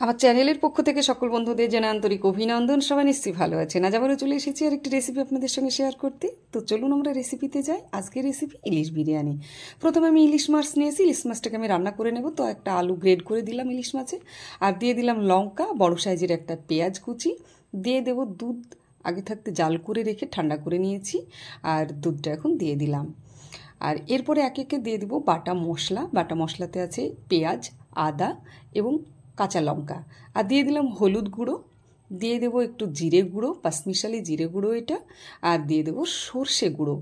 আমার চ্যানেলের পক্ষ থেকে সকল বন্ধুদের জানাই আন্তরিক অভিনন্দন। সবাই নিশ্চয়ই ভালো আছেন। আজ আবারও চলে এসেছি আর একটি রেসিপি আপনাদের সঙ্গে শেয়ার করতে। তো চলুন আমরা রেসিপিতে যাই। আজকের রেসিপি ইলিশ বিরিয়ানি। প্রথমে আমি ইলিশ মাছ নিয়েছি, ইলিশ মাছটাকে আমি রান্না করে নেব। তো একটা আলু গ্রেড করে দিলাম ইলিশ মাছে, আর দিয়ে দিলাম লঙ্কা, বড় সাইজের একটা পেঁয়াজ কুচি, দিয়ে দেব দুধ। আগে থাকতে জাল করে রেখে ঠান্ডা করে নিয়েছি, আর দুধটা এখন দিয়ে দিলাম। আর এরপরে একে একে দিয়ে দেবো বাটা মশলা। বাটা মশলাতে আছে পেঁয়াজ, আদা এবং কাঁচা লঙ্কা। আর দিয়ে দিলাম হলুদ গুঁড়ো, দিয়ে দেবো একটু জিরে গুঁড়ো, পাঁচমিশালি জিরে গুঁড়ো এটা, আর দিয়ে দেবো সর্ষে গুঁড়ো।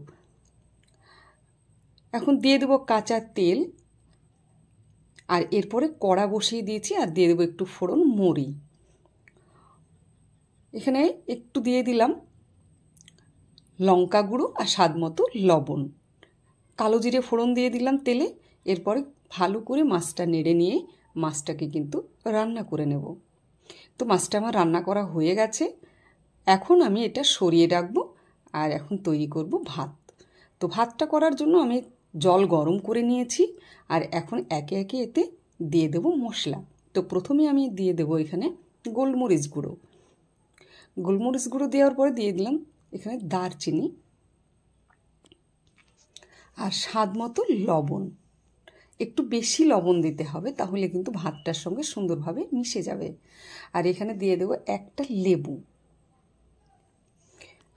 এখন দিয়ে দেবো কাঁচা তেল, আর এরপরে কড়া বসিয়ে দিয়েছি, আর দিয়ে দেবো একটু ফোড়ন মরি। এখানে একটু দিয়ে দিলাম লঙ্কা গুঁড়ো আর স্বাদ মতো লবণ। কালো জিরে ফোড়ন দিয়ে দিলাম তেলে। এরপরে ভালো করে মাছটা নেড়ে নিয়ে মাছটাকে কিন্তু রান্না করে নেব। তো মাছটা আমার রান্না করা হয়ে গেছে। এখন আমি এটা সরিয়ে রাখবো, আর এখন তৈরি করব ভাত। তো ভাতটা করার জন্য আমি জল গরম করে নিয়েছি, আর এখন একে একে এতে দিয়ে দেব মশলা। তো প্রথমে আমি দিয়ে দেব এখানে গোলমরিচ গুঁড়ো। গোলমরিচ গুঁড়ো দেওয়ার পরে দিয়ে দিলাম এখানে দারচিনি, আর স্বাদ মতো লবণ। একটু বেশি লবণ দিতে হবে, তাহলে কিন্তু ভাতটার সঙ্গে সুন্দরভাবে মিশে যাবে। আর এখানে দিয়ে দেবো একটা লেবু।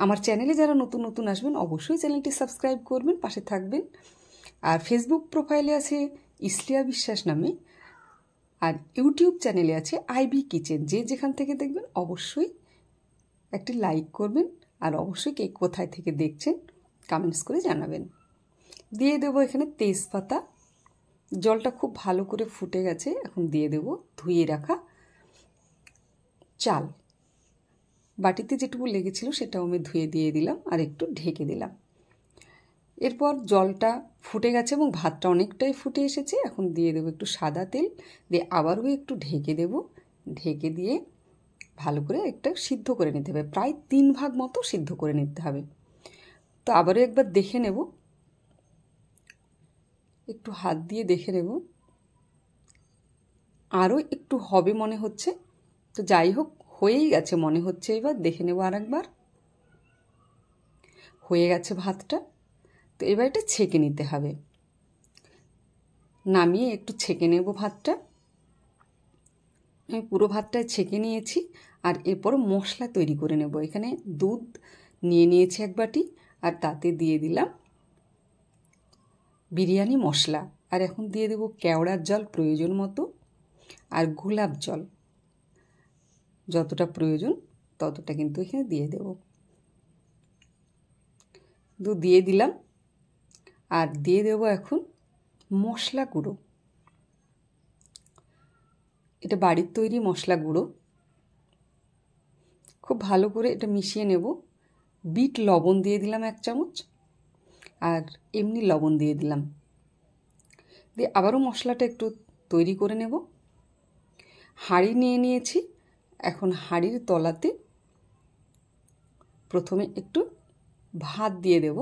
আমার চ্যানেলে যারা নতুন নতুন আসবেন অবশ্যই চ্যানেলটি সাবস্ক্রাইব করবেন, পাশে থাকবেন। আর ফেসবুক প্রোফাইলে আছে ইসলিয়া বিশ্বাস নামে, আর ইউটিউব চ্যানেলে আছে আইবি কিচেন। যে যেখান থেকে দেখবেন অবশ্যই একটি লাইক করবেন, আর অবশ্যই কে কোথায় থেকে দেখছেন কমেন্টস করে জানাবেন। দিয়ে দেবো এখানে তেজপাতা। জলটা খুব ভালো করে ফুটে গেছে, এখন দিয়ে দেব ধুয়ে রাখা চাল। বাটিতে যেটুকু লেগেছিল সেটাও আমি ধুয়ে দিয়ে দিলাম, আর একটু ঢেকে দিলাম। এরপর জলটা ফুটে গেছে এবং ভাতটা অনেকটাই ফুটে এসেছে। এখন দিয়ে দেবো একটু সাদা তেল, দিয়ে আবারও একটু ঢেকে দেব। ঢেকে দিয়ে ভালো করে একটা সিদ্ধ করে নিতে হবে, প্রায় 3 ভাগ মতো সিদ্ধ করে নিতে হবে। তো আবারও একবার দেখে নেব, একটু হাত দিয়ে দেখে নেব, আরও একটু হবে মনে হচ্ছে। তো যাই হোক, হয়েই গেছে মনে হচ্ছে। এবার দেখে নেব আর একবার, হয়ে গেছে ভাতটা। তো এবার এটা ছেঁকে নিতে হবে। নামিয়ে একটু ছেঁকে নেব ভাতটা। আমি পুরো ভাতটাই ছেঁকে নিয়েছি, আর এরপর মশলা তৈরি করে নেব। এখানে দুধ নিয়ে নিয়েছি 1 বাটি, আর তাতে দিয়ে দিলাম বিরিয়ানি মশলা। আর এখন দিয়ে দেব কেওড়ার জল প্রয়োজন মতো, আর গোলাপ জল যতটা প্রয়োজন ততটা কিন্তু এখানে দিয়ে দেব। দুধ দিয়ে দিলাম, আর দিয়ে দেব এখন মশলা গুঁড়ো। এটা বাড়ির তৈরি মশলা গুঁড়ো। খুব ভালো করে এটা মিশিয়ে নেব। বিট লবণ দিয়ে দিলাম 1 চামচ, আর এমনি লবণ দিয়ে দিলাম। দিয়ে আবারও মশলাটা একটু তৈরি করে নেব। হাঁড়ি নিয়ে নিয়েছি। এখন হাঁড়ির তলাতে প্রথমে একটু ভাত দিয়ে দেব।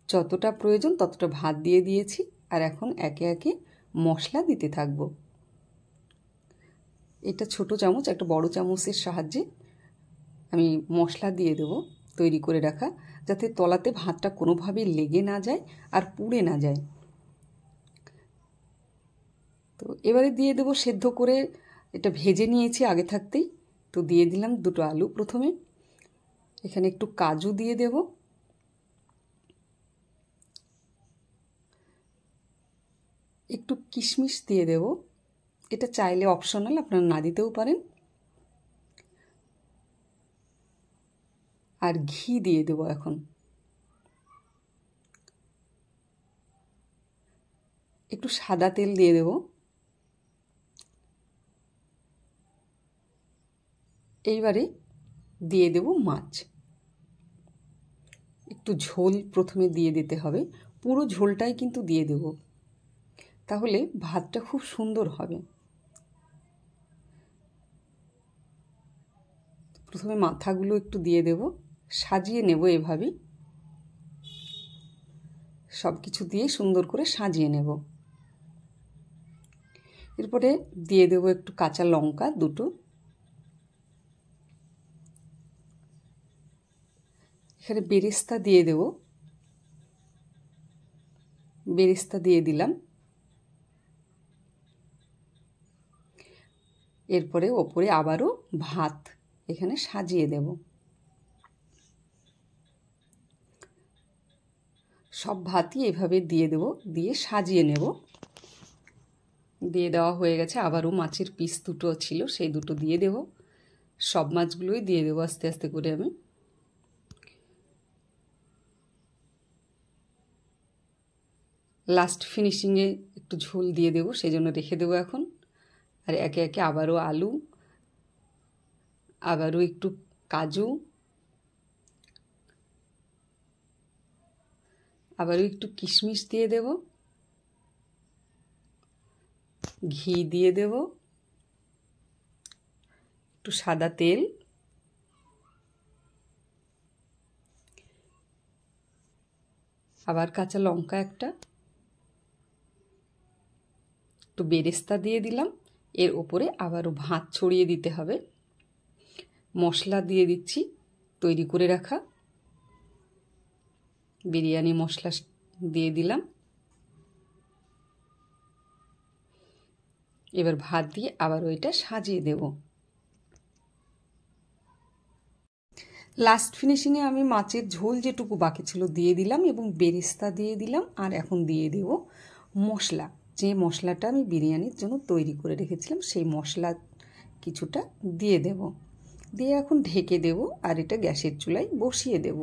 যতটা প্রয়োজন ততটা ভাত দিয়ে দিয়েছি, আর এখন একে একে মশলা দিতে থাকব। এটা ছোট চামচ, একটা বড় চামচের সাহায্যে আমি মশলা দিয়ে দেব তৈরি করে রাখা, যাতে তলাতে ভাতটা কোনোভাবেই লেগে না যায় আর পুড়ে না যায়। তো এবারে দিয়ে দেব সেদ্ধ করে, এটা ভেজে নিয়েছি আগে থাকতেই। তো দিয়ে দিলাম 2টো আলু প্রথমে। এখানে একটু কাজু দিয়ে দেব, একটু কিশমিশ দিয়ে দেব। এটা চাইলে অপশনাল, আপনারা না দিতেও পারেন। আর ঘি দিয়ে দেব এখন। একটু সাদা তেল দিয়ে দেব। এইবারে দিয়ে দেব মাছ। একটু ঝোল প্রথমে দিয়ে দিতে হবে, পুরো ঝোলটাই কিন্তু দিয়ে দেব, তাহলে ভাতটা খুব সুন্দর হবে। প্রথমে মাথাগুলো একটু দিয়ে দেব, সাজিয়ে নেব এভাবেই। সব কিছু দিয়ে সুন্দর করে সাজিয়ে নেব। এরপরে দিয়ে দেব একটু কাঁচা লঙ্কা দুটো, এখানে বেরেস্তা দিয়ে দেব, বেরেস্তা দিয়ে দিলাম। এরপরে ওপরে আবারও ভাত এখানে সাজিয়ে দেব। সব ভাতই এভাবে দিয়ে দেব, দিয়ে সাজিয়ে নেব। দিয়ে দেওয়া হয়ে গেছে। আবারও মাছের পিস দুটো ছিল, সেই দুটো দিয়ে দেব। সব মাছগুলোই দিয়ে দেবো আস্তে আস্তে করে আমি। লাস্ট ফিনিশিংয়ে একটু ঝোল দিয়ে দেবো, সেই জন্য রেখে দেবো এখন। আর একে একে আবারও আলু, আবারও একটু কাজু, আবারও একটু কিশমিশ দিয়ে দেব, ঘি দিয়ে দেব, একটু সাদা তেল, আবার কাঁচা লঙ্কা একটা, একটু বেরেস্তা দিয়ে দিলাম। এর ওপরে আবারও ভাত ছড়িয়ে দিতে হবে। মশলা দিয়ে দিচ্ছি তৈরি করে রাখা, বিরিয়ানি মশলা দিয়ে দিলাম। এবার ভাত দিয়ে আবারও এটা সাজিয়ে দেব। লাস্ট ফিনিশিংয়ে আমি মাছের ঝোল যেটুকু বাকি ছিল দিয়ে দিলাম এবং বেরেস্তা দিয়ে দিলাম। আর এখন দিয়ে দেব মশলা, যে মশলাটা আমি বিরিয়ানির জন্য তৈরি করে রেখেছিলাম সেই মশলা কিছুটা দিয়ে দেব। দিয়ে এখন ঢেকে দেব আর এটা গ্যাসের চুলায় বসিয়ে দেব।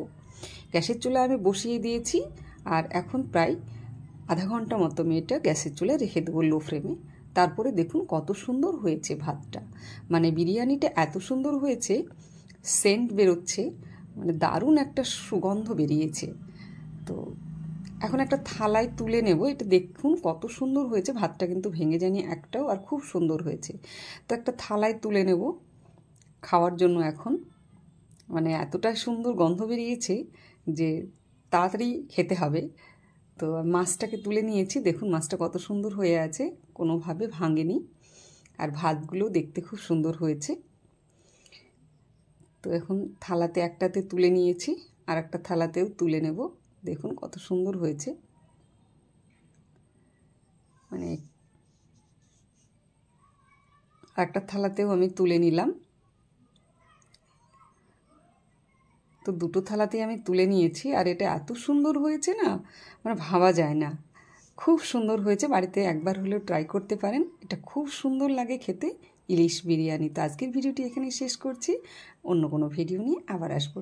গ্যাসের চুলায় আমি বসিয়ে দিয়েছি আর এখন প্রায় আধা ঘন্টা মতো আমি এটা গ্যাসের চুলায় রেখে দেবো লো ফ্লেমে। তারপরে দেখুন কত সুন্দর হয়েছে ভাতটা, মানে বিরিয়ানিটা এত সুন্দর হয়েছে, সেন্ট বেরোচ্ছে, মানে দারুণ একটা সুগন্ধ বেরিয়েছে। তো এখন একটা থালায় তুলে নেব। এটা দেখুন কত সুন্দর হয়েছে, ভাতটা কিন্তু ভেঙে যায়নি একটাও, আর খুব সুন্দর হয়েছে। তো একটা থালায় তুলে নেব খাওয়ার জন্য এখন। মানে এতটাই সুন্দর গন্ধ বেরিয়েছে যে তাড়াতাড়ি খেতে হবে। তো মাছটাকে তুলে নিয়েছি, দেখুন মাছটা কত সুন্দর হয়ে আছে, কোনোভাবে ভাঙেনি। আর ভাতগুলো দেখতে খুব সুন্দর হয়েছে। তো এখন থালাতে একটাতে তুলে নিয়েছি, আর একটা থালাতেও তুলে নেব। দেখুন কত সুন্দর হয়েছে, মানে একটা থালাতেও আমি তুলে নিলাম। তো দুটো থালাতেই আমি তুলে নিয়েছি, আর এটা এত সুন্দর হয়েছে না, মানে ভাবা যায় না। খুব সুন্দর হয়েছে, বাড়িতে একবার হলেও ট্রাই করতে পারেন, এটা খুব সুন্দর লাগে খেতে ইলিশ বিরিয়ানি। তো আজকের ভিডিওটি এখানেই শেষ করছি, অন্য কোনো ভিডিও নিয়ে আবার আসবো।